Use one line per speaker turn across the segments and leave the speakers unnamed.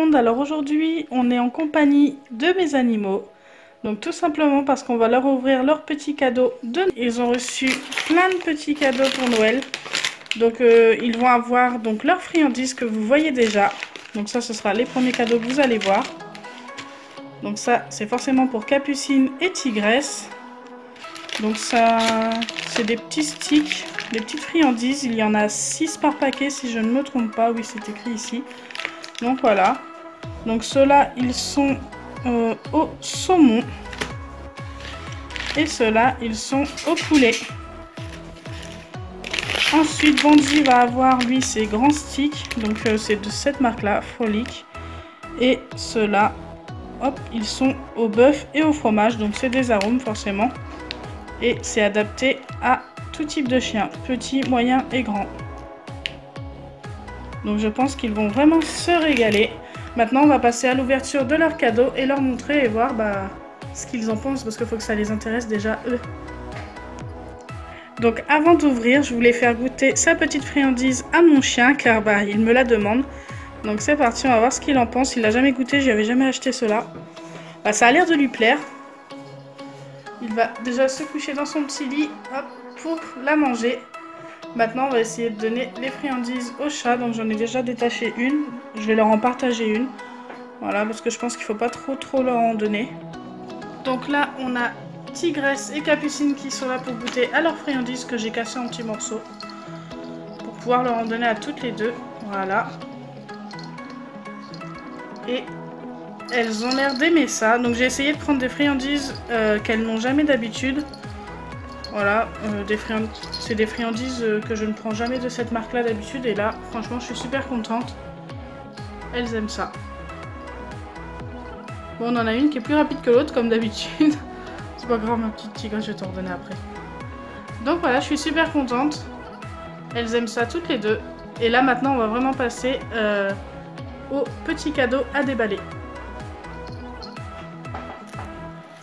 monde. Alors aujourd'hui, on est en compagnie de mes animaux. Donc tout simplement parce qu'on va leur ouvrir leurs petits cadeaux de Noël. Ils ont reçu plein de petits cadeaux pour Noël. Donc ils vont avoir donc leurs friandises que vous voyez déjà. Donc ça, ce sera les premiers cadeaux que vous allez voir. Donc ça, c'est forcément pour Capucine et Tigresse. Donc ça, c'est des petits sticks, des petites friandises. Il y en a 6 par paquet si je ne me trompe pas. Oui, c'est écrit ici. Donc voilà. Donc ceux-là, ils sont au saumon. Et ceux-là, ils sont au poulet. Ensuite, Bandit va avoir, lui, ses grands sticks. Donc c'est de cette marque-là, Frolic. Et ceux-là, hop, ils sont au bœuf et au fromage. Donc c'est des arômes forcément. Et c'est adapté à tout type de chien, petit, moyen et grand. Donc je pense qu'ils vont vraiment se régaler. Maintenant on va passer à l'ouverture de leurs cadeaux et leur montrer et voir ce qu'ils en pensent, parce qu'il faut que ça les intéresse déjà eux. Donc avant d'ouvrir, je voulais faire goûter sa petite friandise à mon chien car il me la demande. Donc c'est parti, on va voir ce qu'il en pense. Il l'a jamais goûté, j'y avais jamais acheté cela. Ça a l'air de lui plaire. Il va déjà se coucher dans son petit lit, hop, pour la manger. Maintenant, on va essayer de donner les friandises au chat. Donc, j'en ai déjà détaché une. Je vais leur en partager une. Voilà, parce que je pense qu'il ne faut pas trop leur en donner. Donc là, on a Tigresse et Capucine qui sont là pour goûter à leurs friandises que j'ai cassées en petits morceaux. Pour pouvoir leur en donner à toutes les deux. Voilà. Et elles ont l'air d'aimer ça. Donc j'ai essayé de prendre des friandises qu'elles n'ont jamais d'habitude. Voilà, c'est des friandises que je ne prends jamais de cette marque-là d'habitude. Et là, franchement, je suis super contente. Elles aiment ça. Bon, on en a une qui est plus rapide que l'autre, comme d'habitude. C'est pas grave, ma petite tigresse, je vais t'en redonner après. Donc voilà, je suis super contente. Elles aiment ça toutes les deux. Et là, maintenant, on va vraiment passer au petit cadeau à déballer.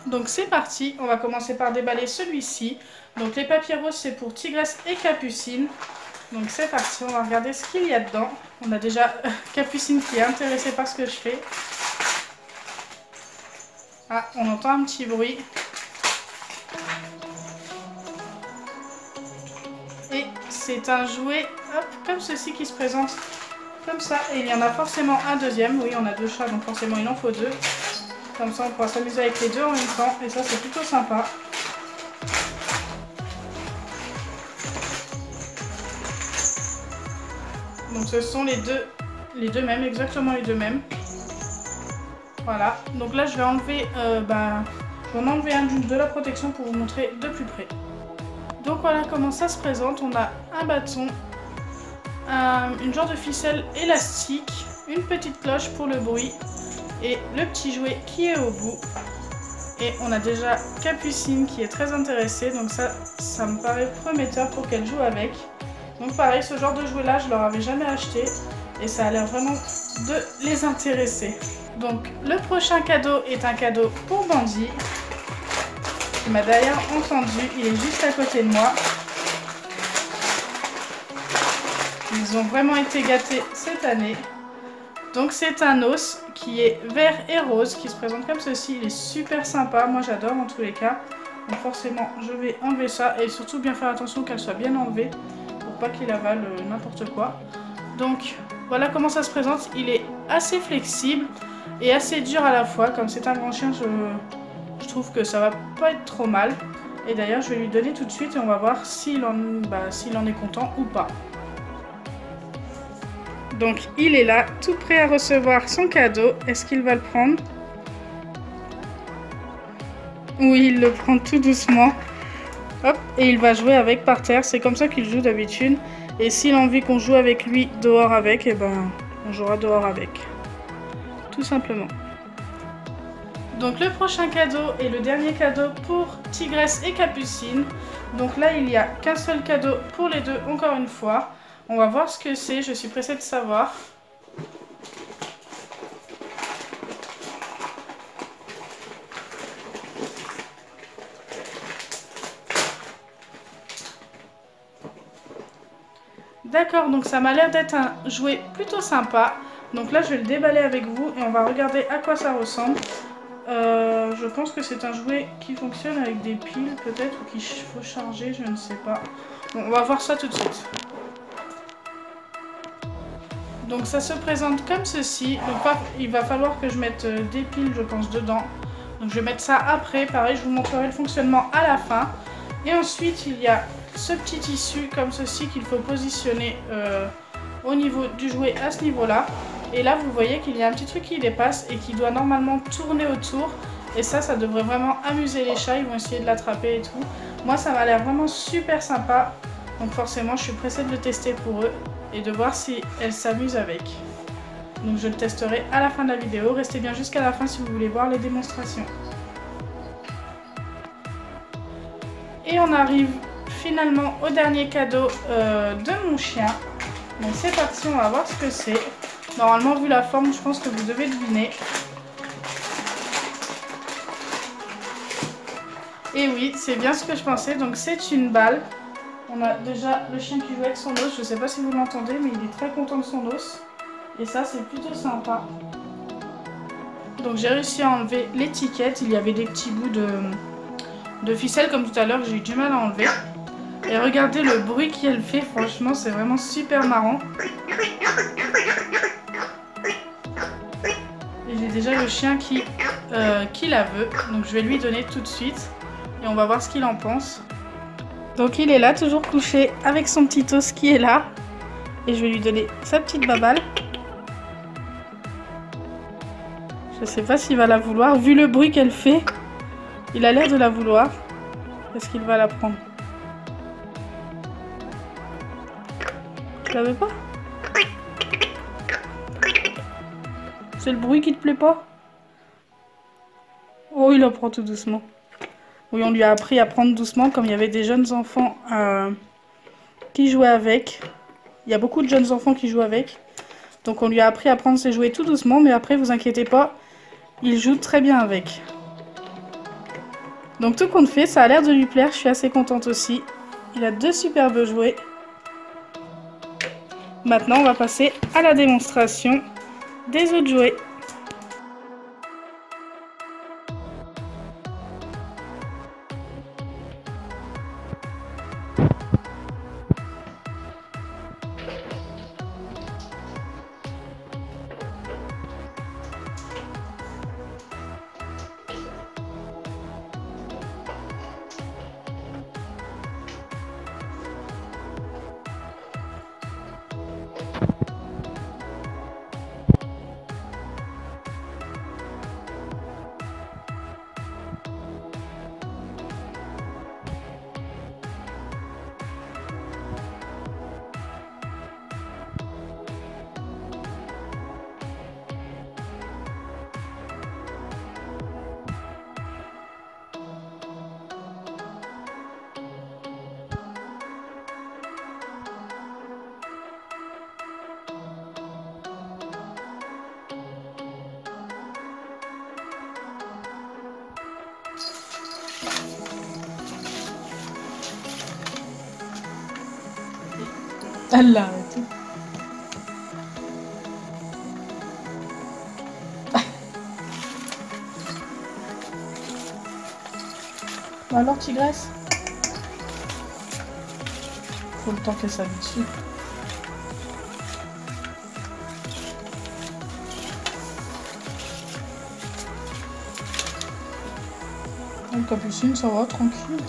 Donc c'est parti, on va commencer par déballer celui-ci. Donc les papiers roses, c'est pour Tigresse et Capucine. Donc c'est parti, on va regarder ce qu'il y a dedans. On a déjà Capucine qui est intéressée par ce que je fais. Ah, on entend un petit bruit. Et c'est un jouet, hop, comme ceci qui se présente comme ça. Et il y en a forcément un deuxième. Oui, on a deux chats, donc forcément il en faut deux. Comme ça, on pourra s'amuser avec les deux en même temps. Et ça, c'est plutôt sympa. Donc, ce sont les deux mêmes, exactement les deux mêmes. Voilà. Donc là, je vais enlever, je vais en enlever un de la protection pour vous montrer de plus près. Donc, voilà comment ça se présente. On a un bâton, une genre de ficelle élastique, une petite cloche pour le bruit. Et le petit jouet qui est au bout. Et on a déjà Capucine qui est très intéressée. Donc ça me paraît prometteur pour qu'elle joue avec. Donc pareil, ce genre de jouet là, je leur avais jamais acheté. Et ça a l'air vraiment de les intéresser. Donc le prochain cadeau est un cadeau pour Bandit. Il m'a d'ailleurs entendu, il est juste à côté de moi. Ils ont vraiment été gâtés cette année. Donc c'est un os qui est vert et rose, qui se présente comme ceci. Il est super sympa, moi j'adore en tous les cas. Donc forcément je vais enlever ça et surtout bien faire attention qu'elle soit bien enlevée pour pas qu'il avale n'importe quoi. Donc voilà comment ça se présente. Il est assez flexible et assez dur à la fois. Comme c'est un grand chien, je trouve que ça va pas être trop mal. Et d'ailleurs je vais lui donner tout de suite et on va voir s'il en est content ou pas. Donc il est là, tout prêt à recevoir son cadeau. Est-ce qu'il va le prendre? Oui, il le prend tout doucement. Hop, et il va jouer avec par terre. C'est comme ça qu'il joue d'habitude. Et s'il a envie qu'on joue avec lui dehors avec, on jouera dehors avec. Tout simplement. Donc le prochain cadeau est le dernier cadeau pour Tigresse et Capucine. Donc là, il n'y a qu'un seul cadeau pour les deux, encore une fois. On va voir ce que c'est, je suis pressée de savoir. D'accord, donc ça m'a l'air d'être un jouet plutôt sympa. Donc là je vais le déballer avec vous et on va regarder à quoi ça ressemble. Je pense que c'est un jouet qui fonctionne avec des piles peut-être ou qu'il faut charger, je ne sais pas. Bon, on va voir ça tout de suite. Donc ça se présente comme ceci. Donc il va falloir que je mette des piles je pense dedans. Donc je vais mettre ça après, pareil je vous montrerai le fonctionnement à la fin. Et ensuite il y a ce petit tissu comme ceci qu'il faut positionner au niveau du jouet à ce niveau-là. Et là vous voyez qu'il y a un petit truc qui dépasse et qui doit normalement tourner autour. Et ça devrait vraiment amuser les chats, ils vont essayer de l'attraper et tout. Moi ça m'a l'air vraiment super sympa. Donc forcément je suis pressée de le tester pour eux et de voir si elles s'amusent avec. Donc je le testerai à la fin de la vidéo. Restez bien jusqu'à la fin si vous voulez voir les démonstrations. Et on arrive finalement au dernier cadeau de mon chien. Donc c'est parti, on va voir ce que c'est. Normalement vu la forme je pense que vous devez deviner. Et oui, c'est bien ce que je pensais. Donc c'est une balle. On a déjà le chien qui joue avec son os. Je ne sais pas si vous l'entendez mais il est très content de son os. Et ça c'est plutôt sympa. Donc j'ai réussi à enlever l'étiquette. Il y avait des petits bouts de ficelle comme tout à l'heure que j'ai eu du mal à enlever. Et regardez le bruit qu'elle fait, franchement c'est vraiment super marrant. Et j'ai déjà le chien qui la veut, donc je vais lui donner tout de suite. Et on va voir ce qu'il en pense. Donc il est là, toujours couché avec son petit os qui est là. Et je vais lui donner sa petite babale. Je sais pas s'il va la vouloir, vu le bruit qu'elle fait. Il a l'air de la vouloir. Est-ce qu'il va la prendre? Tu la veux pas? C'est le bruit qui te plaît pas? Oh, il la prend tout doucement. Oui, on lui a appris à prendre doucement, comme il y avait des jeunes enfants qui jouaient avec. Il y a beaucoup de jeunes enfants qui jouent avec. Donc on lui a appris à prendre ses jouets tout doucement, mais après, vous inquiétez pas, il joue très bien avec. Donc tout compte fait, ça a l'air de lui plaire, je suis assez contente aussi. Il a deux superbes jouets. Maintenant, on va passer à la démonstration des autres jouets. Elle l'a arrêté. Alors, tigresse? Faut le temps qu'elle s'habitue. Capucine, ça va, tranquille.